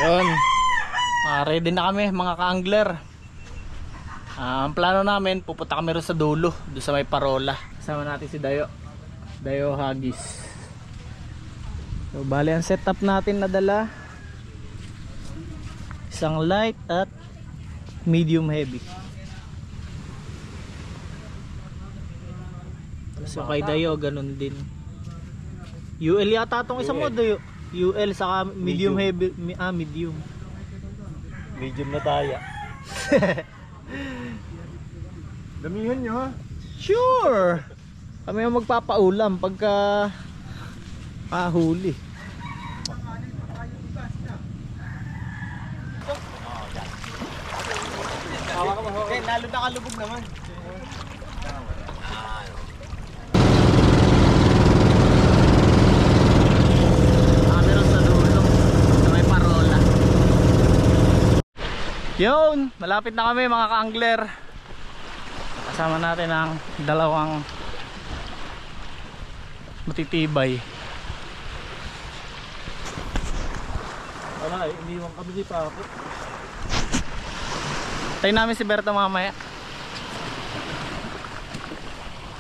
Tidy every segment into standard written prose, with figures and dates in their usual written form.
Yun. Ready na kami mga ka-angler. Ang plano namin, pupunta kami rin sa dulo, doon sa may Parola. Kasama natin si Dayo. Dayo Hagis. So bali ang setup natin na dala, isang light at medium heavy. So kay Dayo ganun din. UL yata itong isang mo, Dayo. UL saka medium heavy. Medium. Medium na taya. Damihan nyo ha. Sure. Kami ang magpapaulam pagka huli. Okay, lalo nakalubog naman. Yun, malapit na kami mga ka-angler. Kasama natin ang dalawang matitibay. Wala, iniwan kami di pa ako. Tayo namin si Berto mamaya.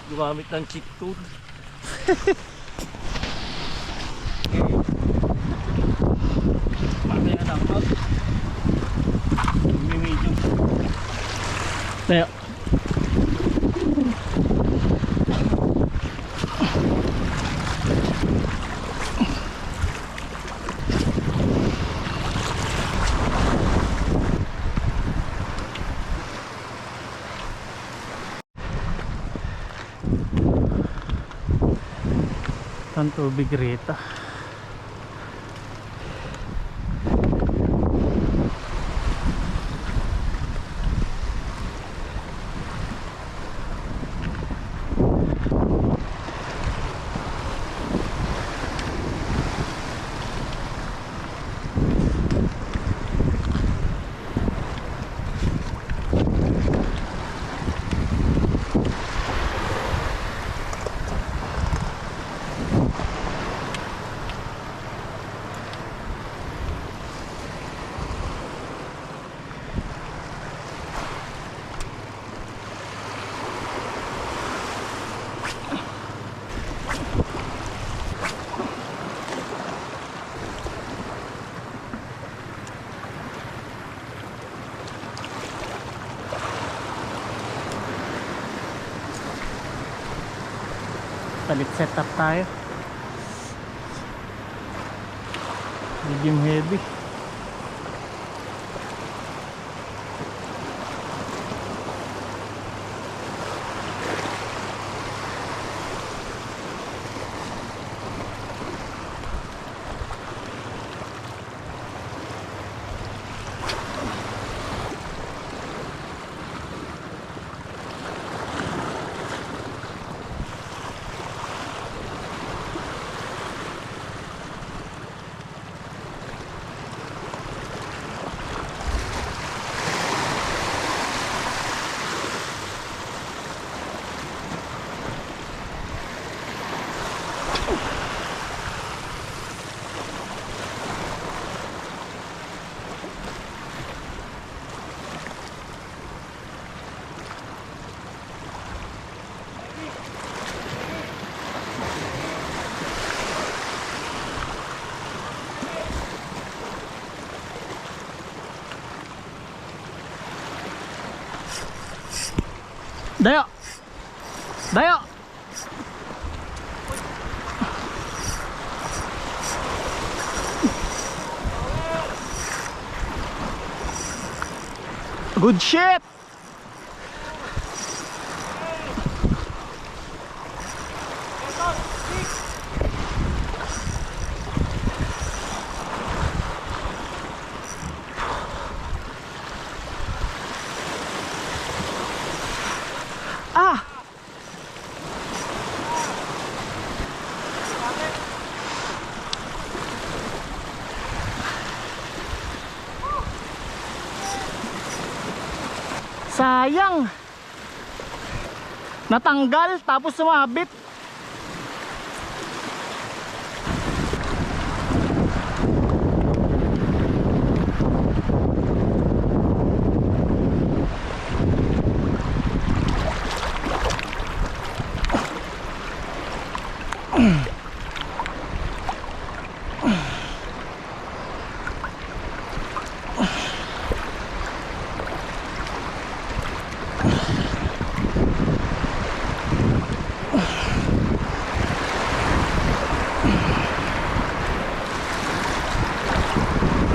Gumamit ng cheat code. Mamaya na ako. Medium. Tayo. Ang tubig rito. Palit setup tayo. Medium heavy. Dayo! Dayo! Good shit! Ah! Sayang. Natanggal tapos sumabit.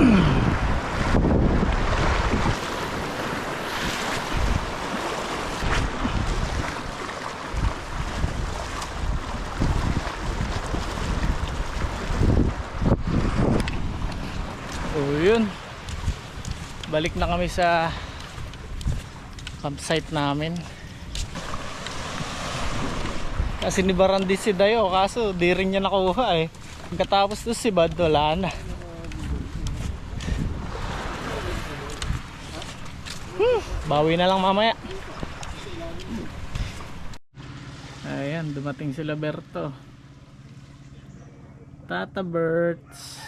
Oh, yun. Balik na kami sa campsite namin. Kasi nibaran din si Dayo, kaso di rin niya nakuha eh. Pagkatapos doon si Bad, wala na. Bawi na lang mamaya. Ayan, dumating sila Berto. Tata Berts.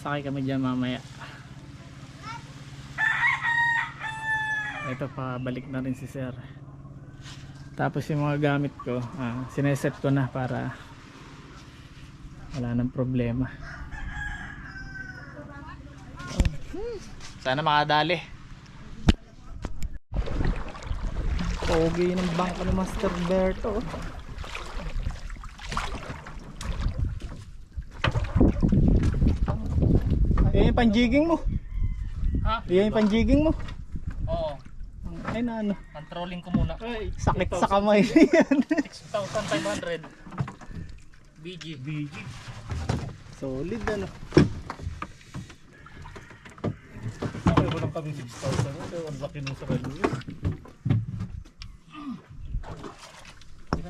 Sakay kami dyan mamaya. Ito pa, balik na rin si Sir. Tapos yung mga gamit ko, sineset ko na para wala nang problema. Sana makadali. Pogi ng bangko ni Master Berto. Yan yung panjiging mo. Ha? Yan yung panjiging mo. Oo. Ay na ano. Controlling ko muna. Ay, Sakit sa kamay. Yan. 6,500. BG. Solid ano. Ay, walang kami 6,000. Pero ang laki nung sarili.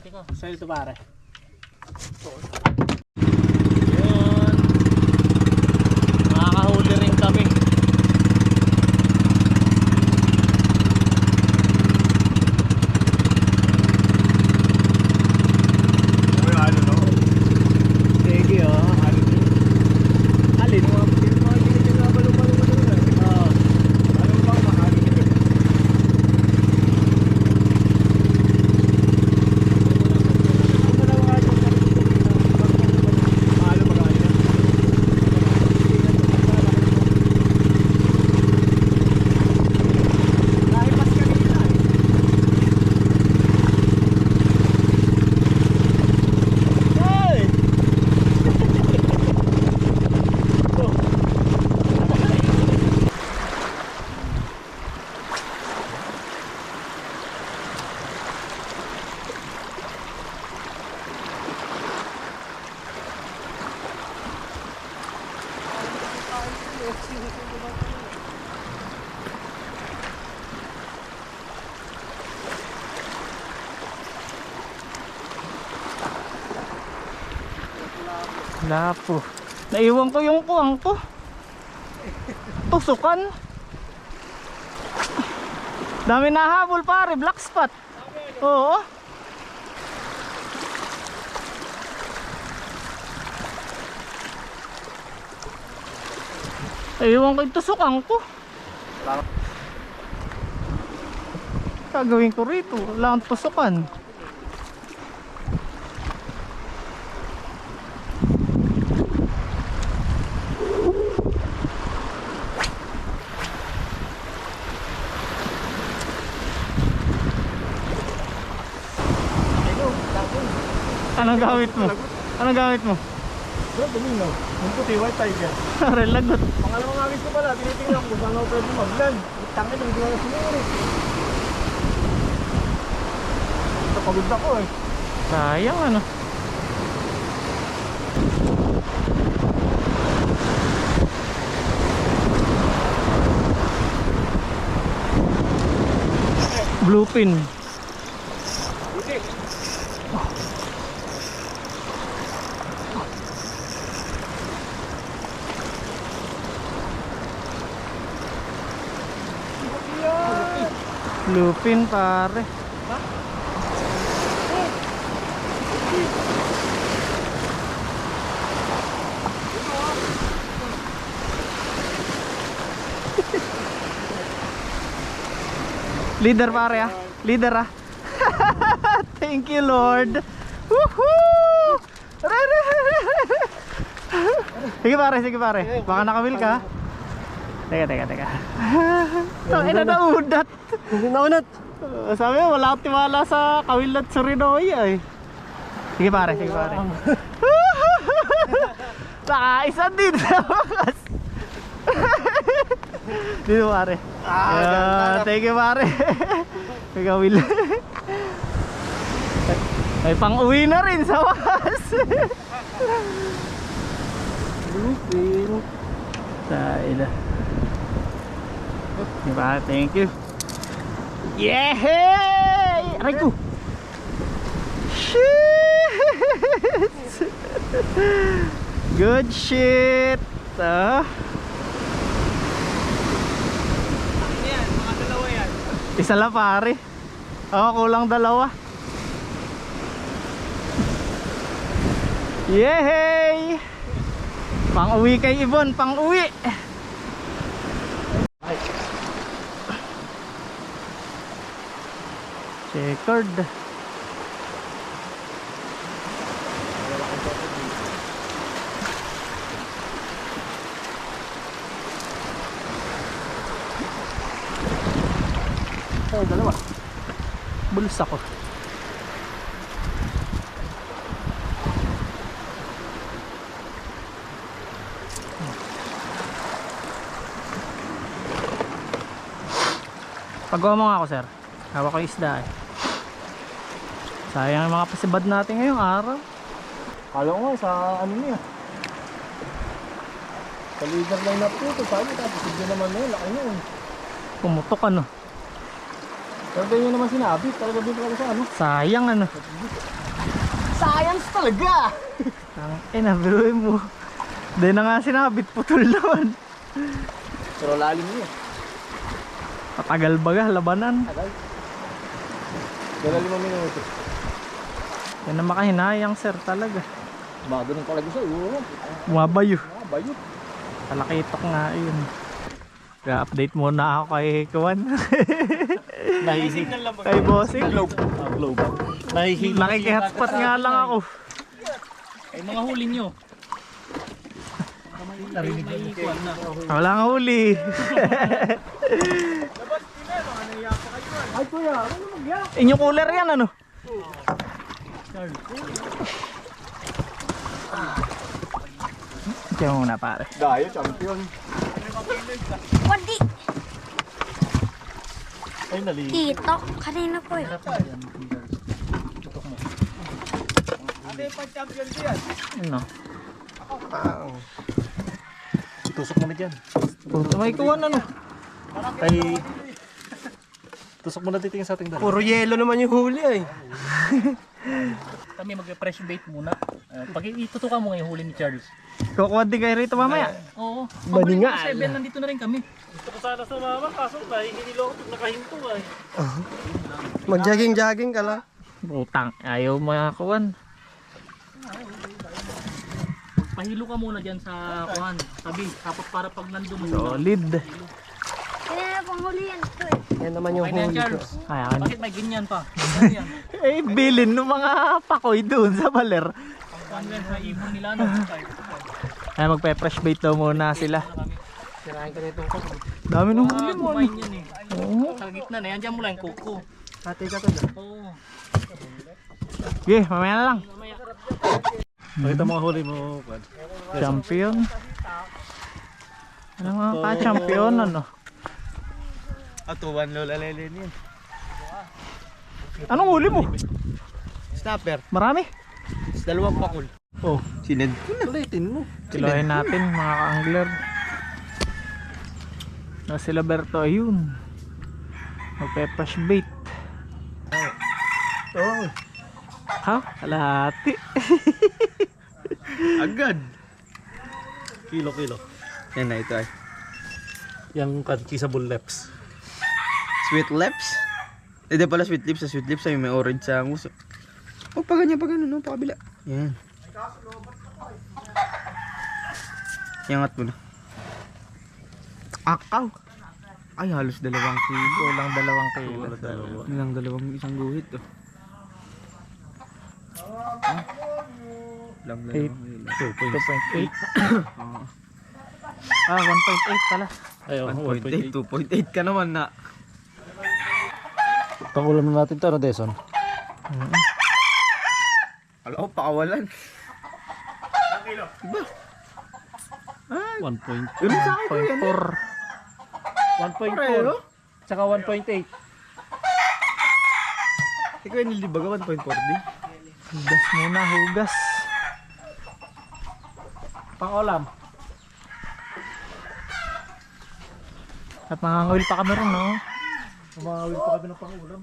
Tika. Sa'yo ito pare. Yun. Makakahuli rin kami. Sige oh. Alin? Lapo. Naiwan ko yung kuwang ko. Tusukan. Dami nahabol pare, black spot. Oo. Naiwan ko yung tusukan ko. Gagawin ko rito, wala akong tusukan. Anong gamit mo? Anong gamit mo? Bro, dumino. Yung puti, white tiger. Relagot. Pangalawang gamit ko pala, tinitingnan ko saan ako pwede maglan. Tangin, hindi na sumuri. Napagod ako eh. Sayang ano. Bluefin. Bluefin pare. Leader pare ah. Leader ah. Thank you Lord. Woohoo! Sige pare. Baka nakawil ka. Teka. Ay na naudat. Hindi naunat. Sabi mo wala akong tiwala sa kawil at Surinoya eh. Sige pare. Nakaisa din sa wakas. Dito pare. Thank you pare. Ikaw Will. Ay pang uwi na rin sa wakas. Lupin. Tayo. Diba? Thank you. Yehey! Aray ko! Shit! Good shit! Ah. Yan, mga dalawa yan. Isa lang pare. Kulang dalawa. Yehey! Pang uwi kay Ibon, pang uwi. Checkered. Dalawa. Bulus ako. Pagawa mo nga ako sir. Hawak ko yung isda eh. Sayang yung mga pasibad natin ngayong araw. Kala ko nga sa ano niya. Sa leader line up nito, sabi tapos hindi naman na yun, laki yun. Pumutok ano. Pero ganyan naman sinabi, talaga din talaga sa ano. Sayang ano. Science talaga! Nabiruin mo. Hindi na nga sinabit, putol naman. Pero lalim niya. Patagal baga, labanan. Tagal. Dala 5 minuto. Yan na makahinayang sir talaga. Bago nung talaga sa iyo. Bumabayo. Bayot. Talakitok nga yun. Kaya update muna ako kay Kuwan. Nahising. Kay Bossing. Globe. Globe. Nakikihotspot nga lang ako. Ay mga huli nyo. Narinig ko na. Wala nga huli. Ay kuya, ano mag-yak? Inyong cooler yan ano? Diyan muna pare. Dayo, champion. Wadi! Ay, nali. Dito. Kanina po eh. Ate, pag-champion ko yan. Ano? Tusok mo na dyan. Puto may Kuwan ano? Ay, tusok mo na titingin sa ating dalawa. Puro yelo naman yung huli ay. Kami mag-fresh bait muna. Pag itutukan mo nga yung huli ni Charles. Kukuha din kayo rito mamaya. Oo. Baningal. Pag 7 nandito na rin kami. Gusto ko sana sumama, kaso nahihilo ako nakahinto ay. Mag-jogging-jogging ka lang. Utang. Ayaw mga Kuwan. Pahilo ka muna dyan sa kuhan. Tabi. Tapos para pag nandun mo. Solid. Kanina pang huli yan. Ito eh. Yan naman yung Okay na yan, huli ko. Charles. Ayan. Bakit may ganyan pa? Ano yan? Eh, bilin ng mga pakoy doon sa baler. Ano yan sa ibon nila no? Ay, magpe-fresh bait daw muna sila. Sirahin ka nito ko. Dami nung huli mo. Kumain yan eh. Oo. Sa gitna na yan. Dyan mo lang yung kuko. Ate ka to na. Oo. Okay, mamaya na lang. Pakita mo ang huli mo, Juan. Champion. Ano mga ka-champion ano? Atuan Lola Lelen yan. Anong huli mo? Snapper. Marami? 2 pakul. Oh, Sined ko na. Ulitin mo. kilohin natin mga ka-angler. Na sila Berto, ayun. Magpe-fresh bait. Oh, Ha? Kalahati. agad. Kilo. Yan na ito ay. Yung kissable lips. Sweet lips? Hindi pala sweet lips. Sa sweet lips ay may orange sa nguso. O pa ganyan, no? Pakabila. Yan. Iangat mo na. Akaw. Ay, halos 2 kilo. Kulang 2 kilo. Nilang 2 isang guhit. Oh. Lang 2 Eight. kilo. 2.8. 1.8 pala. Ayun, 1.8. 2.8 ka naman na. Pangulam na natin ito, ano, Deson? Alam ko, pakawalan. 1 point. Yun sa akin ko yan. 1.4. Pareho? Tsaka 1.8. Ikaw yung nilibaga 1.4D. Hugas muna, hugas. Pang-ulam. At manganguil pa kami ron, no? Umawil pa kami ng pang-ulam.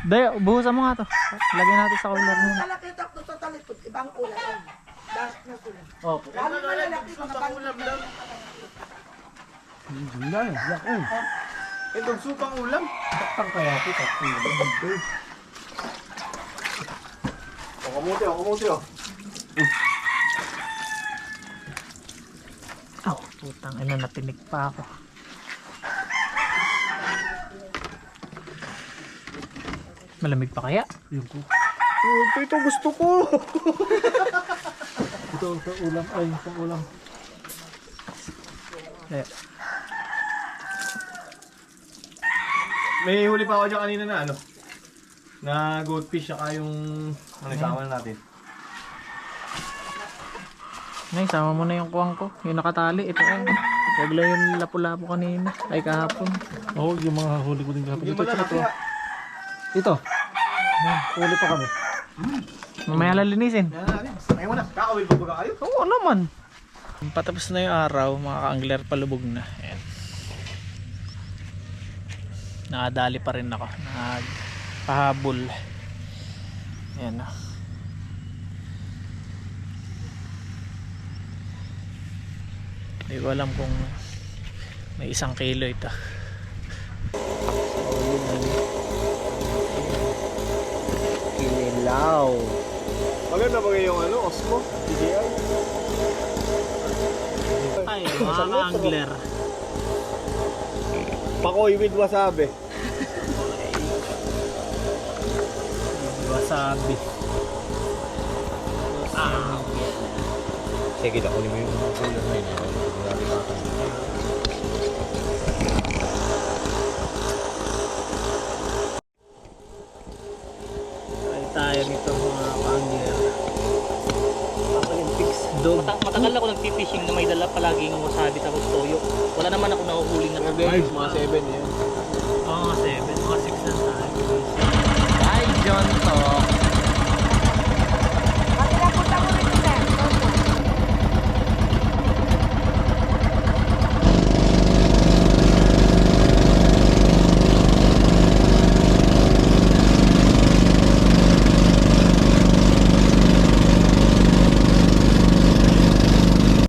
Dayo, buhusan mo nga to. Lagyan natin sa cooler muna. Malaki takto sa talikod, ibang ulam. Dash na ulam. Opo. Lalo malalaki mga ulam lang. Itong supang ulam. Taktang kaya ito. Kamuti oh. Oh, putang ina, natinig pa ako. Malamig pa kaya? Ito gusto ko. Ito sa ulam. Ay, sa ulam. Dayo. May huli pa ako dyan kanina na ano. Na goldfish saka yung ano isama na natin. Nay, sama mo na yung kuwang ko. Yung nakatali, ito ay. Huwag lang yung lapu-lapu kanina. Ay, kahapon. Oo, yung mga huli ko din kapag Hindi ito. mo na Ito. Ito. Huli pa kami. Mamaya lalinisin. Yan na natin. Ayaw mo na. Kakawil pa ba kayo? Oo naman. Patapos na yung araw, mga ka-angler, palubog na. Ayan. Nakadali pa rin ako. Nagpahabol. Ayan na. Hindi ko alam kung may 1 kilo ito. Kinilaw. Maganda ba yung ano, Osmo? DJI? Ay, mga ka-angler. Pakoy with wasabi. Wasabi. Sige, nakunin mo yung ulam na yun. Ay tayo nito mga ka-angler. Dog. Matagal ako nagpipishing na may dala palaging wasabi tapos toyo. Wala naman ako nahuhuling na Mga 7 yan. Oo, 7.